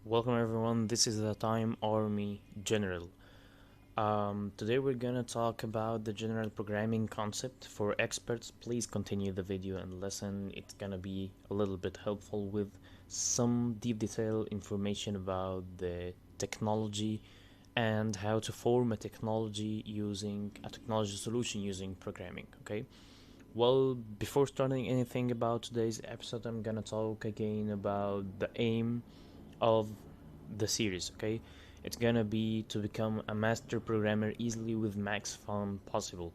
Welcome everyone, this is the Time Army General. Today we're gonna talk about the general programming concept. For experts, please continue the video and listen. It's gonna be a little bit helpful with some deep detail information about the technology and how to form a technology solution using programming. Okay. Well, before starting anything about today's episode, I'm gonna talk again about the aim of the series. Okay, it's gonna be to become a master programmer easily with max fun possible.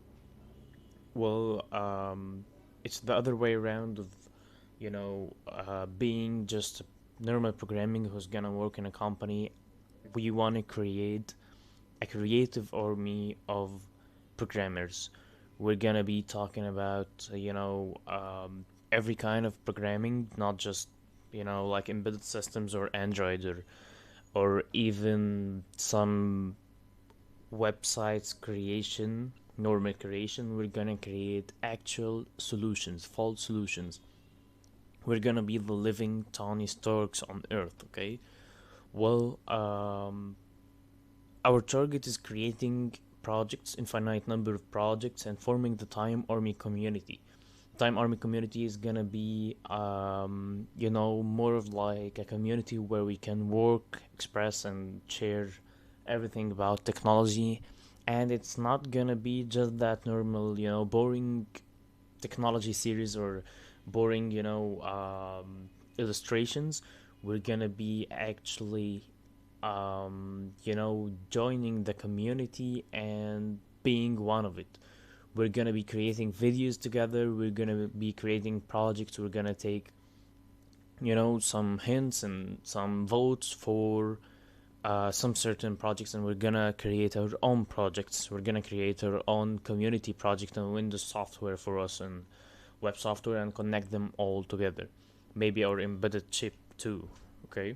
well it's the other way around of being just normal programming who's gonna work in a company. We want to create a creative army of programmers. We're gonna be talking about every kind of programming, not just like embedded systems or Android or even some websites creation, normal creation. We're gonna create actual solutions, false solutions. We're gonna be the living Tony Starks on Earth. Okay. Well, our target is creating projects, infinite number of projects, and forming the Time Army community. Time Army community is gonna be, more of like a community where we can work, express, and share everything about technology. And it's not gonna be just that normal, boring technology series or boring, illustrations. We're gonna be actually, joining the community and being one of it. We're gonna be creating videos together. We're gonna be creating projects. We're gonna take, some hints and some votes for some certain projects, and we're gonna create our own projects. We're gonna create our own community project and Windows software for us and web software and connect them all together. Maybe our embedded chip too. Okay.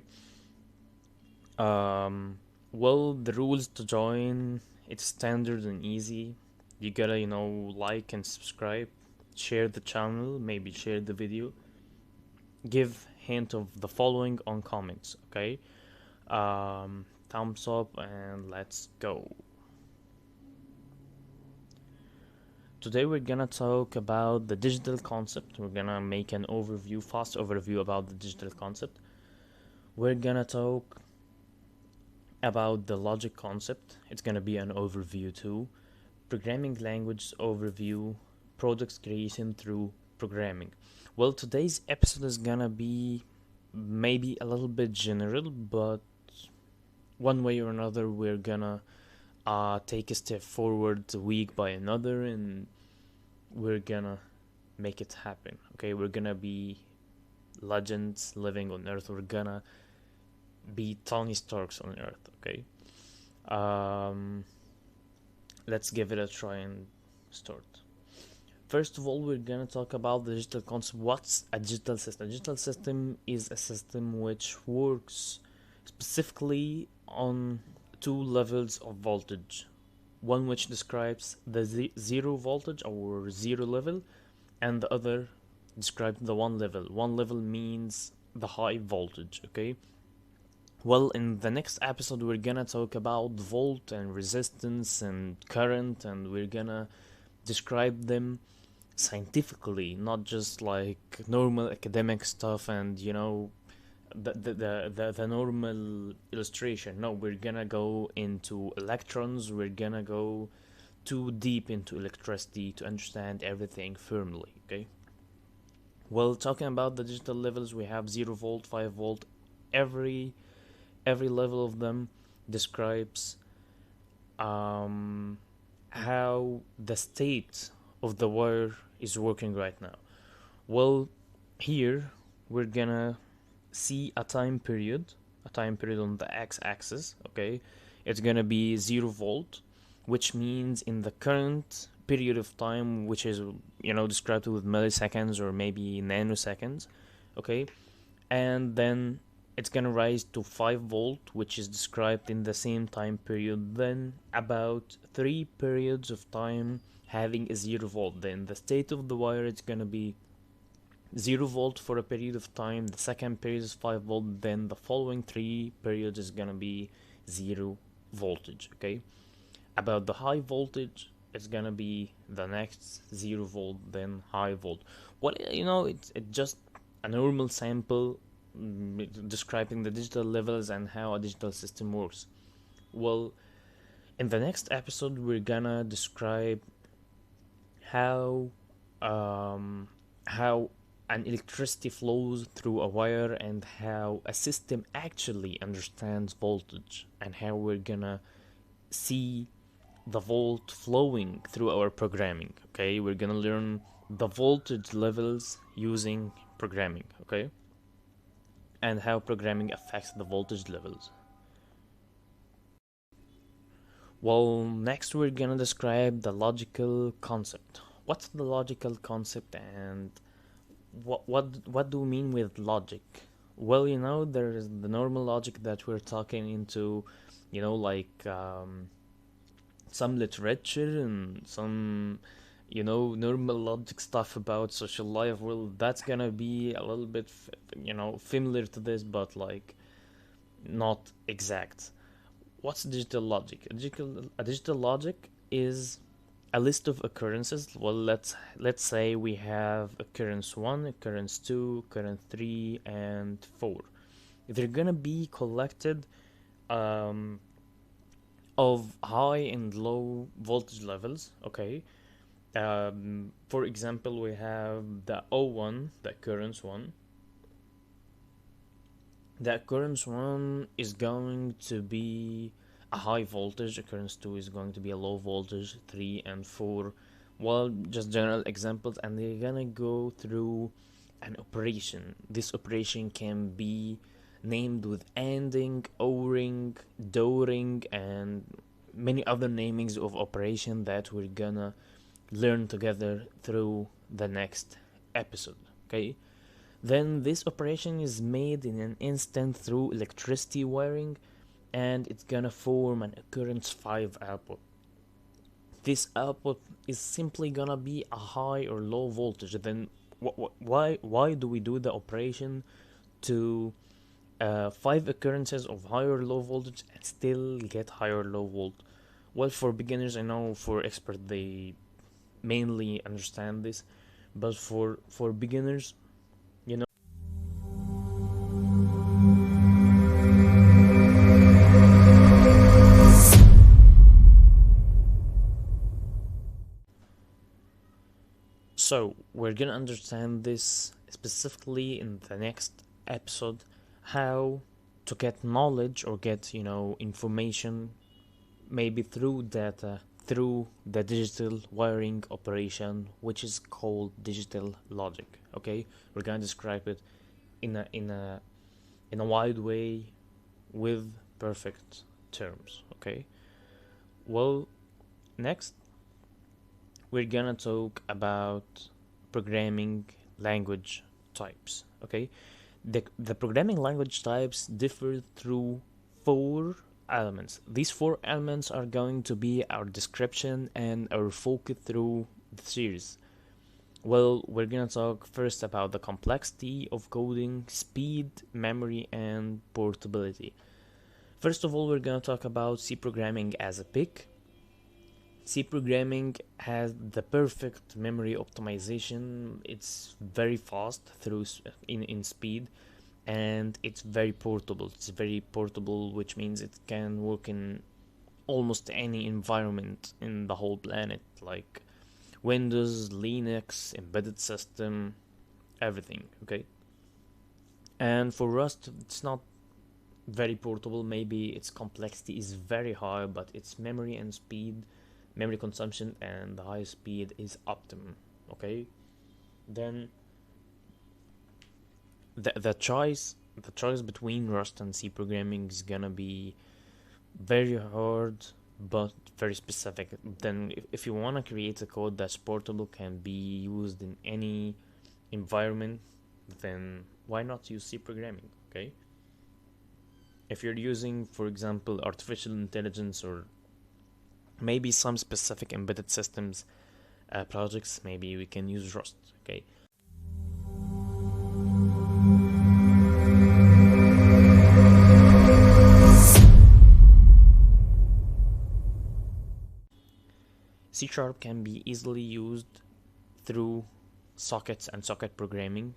Well, the rules to join, it's standard and easy. You gotta, like and subscribe, share the channel, maybe share the video, give hint of the following on comments. Okay. Thumbs up and let's go. Today we're gonna talk about the digital concept. We're gonna make an overview, fast overview about the digital concept. We're gonna talk about the logic concept. It's gonna be an overview too. Programming language overview, products creation through programming. Well, today's episode is gonna be maybe a little bit general, but one way or another, we're gonna take a step forward week by another, and we're gonna make it happen. Okay, we're gonna be legends living on Earth. We're gonna be Tony Starks on Earth. Okay, let's give it a try and start. First of all, we're gonna talk about the digital concept. What's a digital system? A digital system is a system which works specifically on two levels of voltage. One which describes the zero voltage or zero level, and the other describes the one level. One level means the high voltage. Okay. Well, in the next episode, we're gonna talk about volt and resistance and current, and we're gonna describe them scientifically, not just like normal academic stuff and the normal illustration. No, we're gonna go into electrons. We're gonna go too deep into electricity to understand everything firmly. Okay. Well, talking about the digital levels, we have 0 volt, 5 volt. Every level of them describes how the state of the wire is working right now. Well, here we're gonna see a time period on the x-axis. Okay, it's gonna be 0 volt, which means in the current period of time, which is described with milliseconds or maybe nanoseconds. Okay, and then it's gonna rise to 5 volt, which is described in the same time period. Then about 3 periods of time having a 0 volt. Then the state of the wire is gonna be 0 volt for a period of time, the second period is 5 volt, then the following 3 periods is gonna be 0 voltage. Okay, about the high voltage, it's gonna be the next 0 volt, then high volt. It's just a normal sample, describing the digital levels and how a digital system works. Well, in the next episode, we're gonna describe how um, how an electricity flows through a wire, and how a system actually understands voltage, and how we're gonna see the volt flowing through our programming. Okay, we're gonna learn the voltage levels using programming. Okay, and how programming affects the voltage levels. Well, next we're gonna describe the logical concept. What's the logical concept, and what do we mean with logic? Well, there is the normal logic that we're talking into, like some literature and some normal logic stuff about social life. Well, that's gonna be a little bit familiar to this, but like not exact. What's digital logic? A digital logic is a list of occurrences. Well, let's say we have occurrence 1, occurrence 2, occurrence 3, and 4. They're gonna be collected um, of high and low voltage levels. Okay. For example, we have the O1, the occurrence 1. The occurrence 1 is going to be a high voltage, occurrence 2 is going to be a low voltage, 3 and 4. Well, just general examples, and they're gonna go through an operation. This operation can be named with ANDing, ORing, DORing, and many other namings of operation that we're gonna learn together through the next episode. Okay, then this operation is made in an instant through electricity wiring, and it's gonna form an occurrence 5 output. This output is simply gonna be a high or low voltage. Then why do we do the operation to 5 occurrences of high or low voltage and still get high or low volt? Well, for beginners, I know for experts they mainly understand this, but for beginners, you know. So we're gonna understand this specifically in the next episode, how to get knowledge or get information, maybe through data, through the digital wiring operation, which is called digital logic. Okay, we're gonna describe it in a wide way with perfect terms. Okay, well, next we're gonna talk about programming language types. Okay, the programming language types differ through 4 elements. These 4 elements are going to be our description and our focus through the series. Well, we're gonna talk first about the complexity of coding, speed, memory, and portability. First of all, we're gonna talk about C programming as a pick. C programming has the perfect memory optimization. It's very fast through in speed, and it's very portable. It's very portable, which means it can work in almost any environment in the whole planet, like Windows, Linux, embedded system, everything. Okay, and for Rust, it's not very portable. Maybe its complexity is very high, but its memory and speed, memory consumption, and the high speed is optimum. Okay, then the choice between Rust and C programming is gonna be very hard but very specific. Then if you want to create a code that's portable, can be used in any environment, then why not use C programming? Okay, if you're using, for example, artificial intelligence or maybe some specific embedded systems projects, maybe we can use Rust. Okay, C Sharp can be easily used through sockets and socket programming.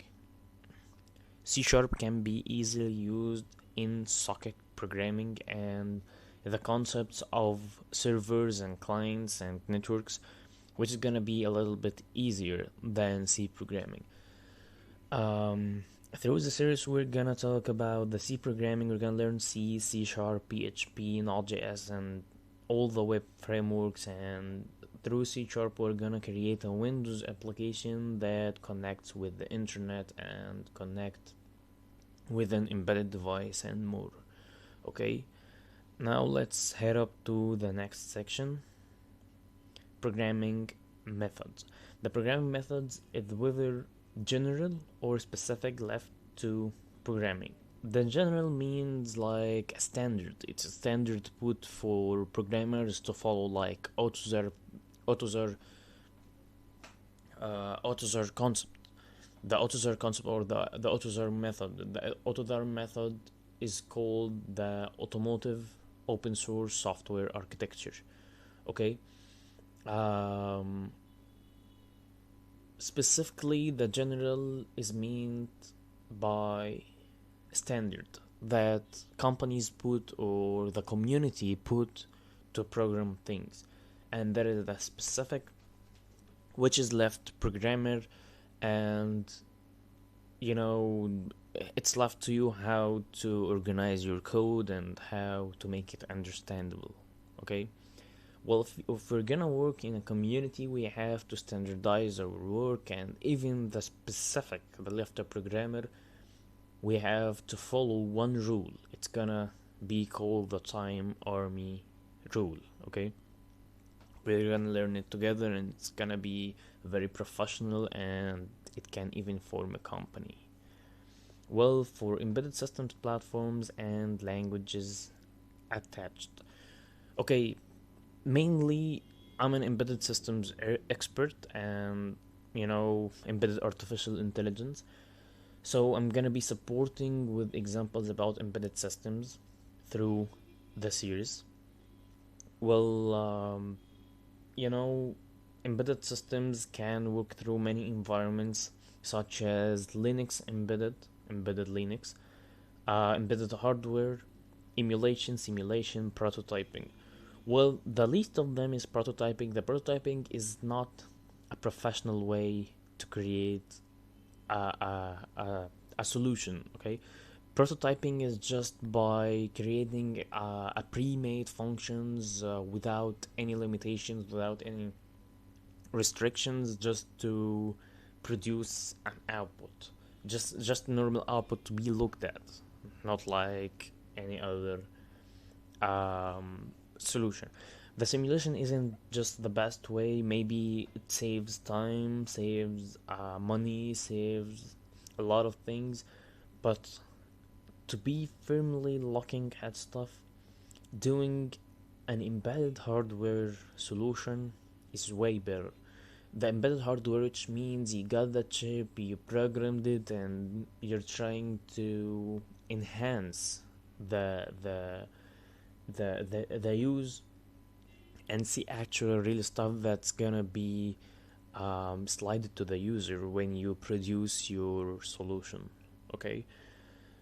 C Sharp can be easily used in socket programming, and the concepts of servers and clients and networks, which is gonna be a little bit easier than C programming. Through the series, we're gonna talk about the C programming. We're gonna learn C, C Sharp, PHP, Node.js, and all the web frameworks. And through C Sharp, we're gonna create a Windows application that connects with the internet and connect with an embedded device and more. Okay, now let's head up to the next section: programming methods. The programming methods is whether general or specific left to programming. The general means like a standard. It's a standard put for programmers to follow, like AutoZer, AutoZer concept. The AutoZer concept, or the AutoZer method. The AutoZer method is called the automotive open source software architecture. Okay. Um, Specifically, the general is meant by standard that companies put or the community put to program things, and there is the specific, which is left programmer, and you know it's left to you how to organize your code and how to make it understandable. Okay. Well, if we're gonna work in a community, we have to standardize our work, and even the specific, the left a programmer, we have to follow one rule. It's gonna be called the time army rule. Okay, we're gonna learn it together, and it's gonna be very professional, and it can even form a company. Well, for embedded systems platforms and languages attached. Okay, mainly I'm an embedded systems expert, and embedded artificial intelligence. So I'm gonna be supporting with examples about embedded systems through the series. Well, you know, embedded systems can work through many environments, such as Linux embedded Linux, embedded hardware, emulation, simulation, prototyping. Well, the least of them is prototyping. The prototyping is not a professional way to create a solution. Okay, prototyping is just by creating a pre-made functions without any limitations, without any restrictions, just to produce an output, just normal output to be looked at, not like any other solution. The simulation isn't just the best way. Maybe it saves time, saves money, saves a lot of things, but to be firmly looking at stuff, doing an embedded hardware solution is way better. The embedded hardware, which means you got the chip, you programmed it, and you're trying to enhance the use and see actual real stuff that's gonna be slided to the user when you produce your solution. Okay,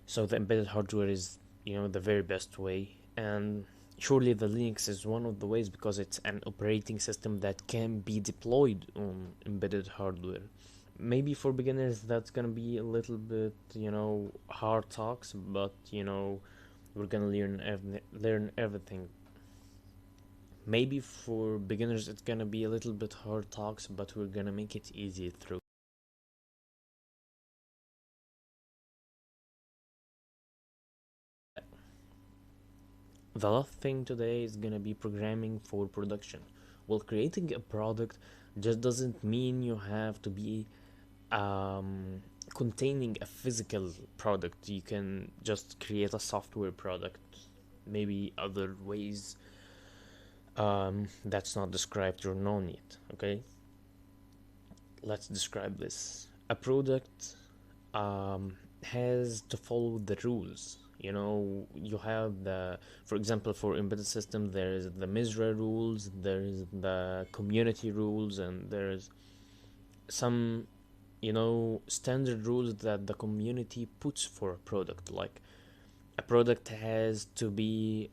so the embedded hardware is the very best way, and surely the Linux is one of the ways, because it's an operating system that can be deployed on embedded hardware. Maybe for beginners that's gonna be a little bit hard talks, but we're gonna learn everything. Maybe for beginners it's gonna be a little bit hard talks, but we're gonna make it easy through. The last thing today is gonna be programming for production. Well, creating a product just doesn't mean you have to be containing a physical product. You can just create a software product. Maybe other ways that's not described or known yet. Okay, let's describe this. A product has to follow the rules. You know, you have for example, for embedded system, there is the Misra rules, there is the community rules, and there's some, standard rules that the community puts for a product. Like, a product has to be,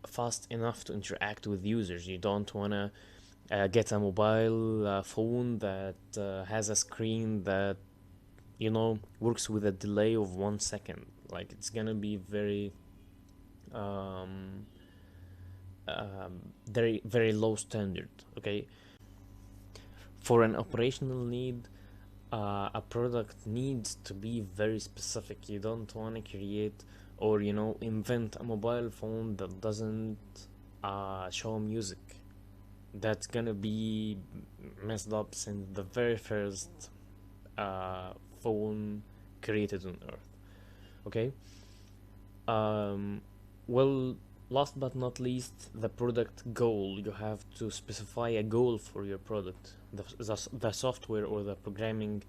fast enough to interact with users. You don't want to get a mobile phone that has a screen that works with a delay of 1 second. Like, it's gonna be um, very very low standard. Okay, for an operational need, a product needs to be very specific. You don't want to create or invent a mobile phone that doesn't show music. That's gonna be messed up since the very first uh, phone created on Earth. Okay. Um, well, last but not least, the product goal. You have to specify a goal for your product, the software or the programming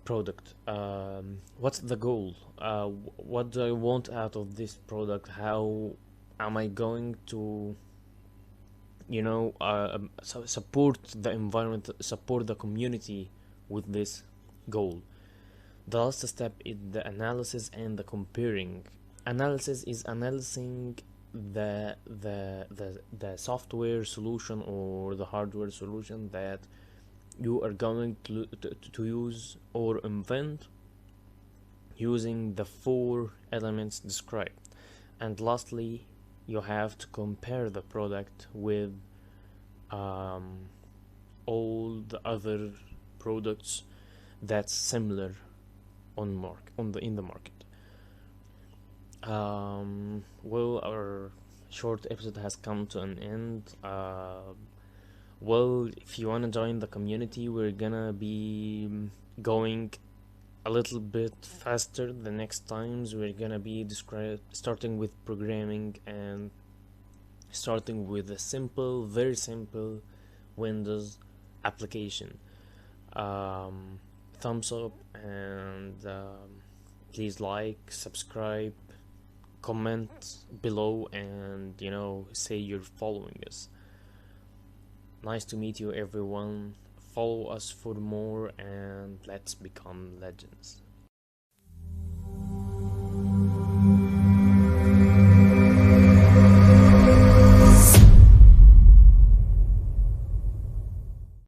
product. What's the goal? What do I want out of this product? How am I going to, support the environment, support the community with this goal? The last step is the analysis and the comparing. Analysis is analyzing the software solution or the hardware solution that you are going to use or invent using the four elements described. And lastly, you have to compare the product with um, all the other products that's similar in the market. Well, our short episode has come to an end. Well, if you wanna join the community, we're gonna be going a little bit faster the next times. We're gonna be starting with programming and starting with a simple, very simple Windows application. Um, Thumbs up, and please like, subscribe, comment below, and say you're following us. Nice to meet you, everyone. Follow us for more, and let's become legends.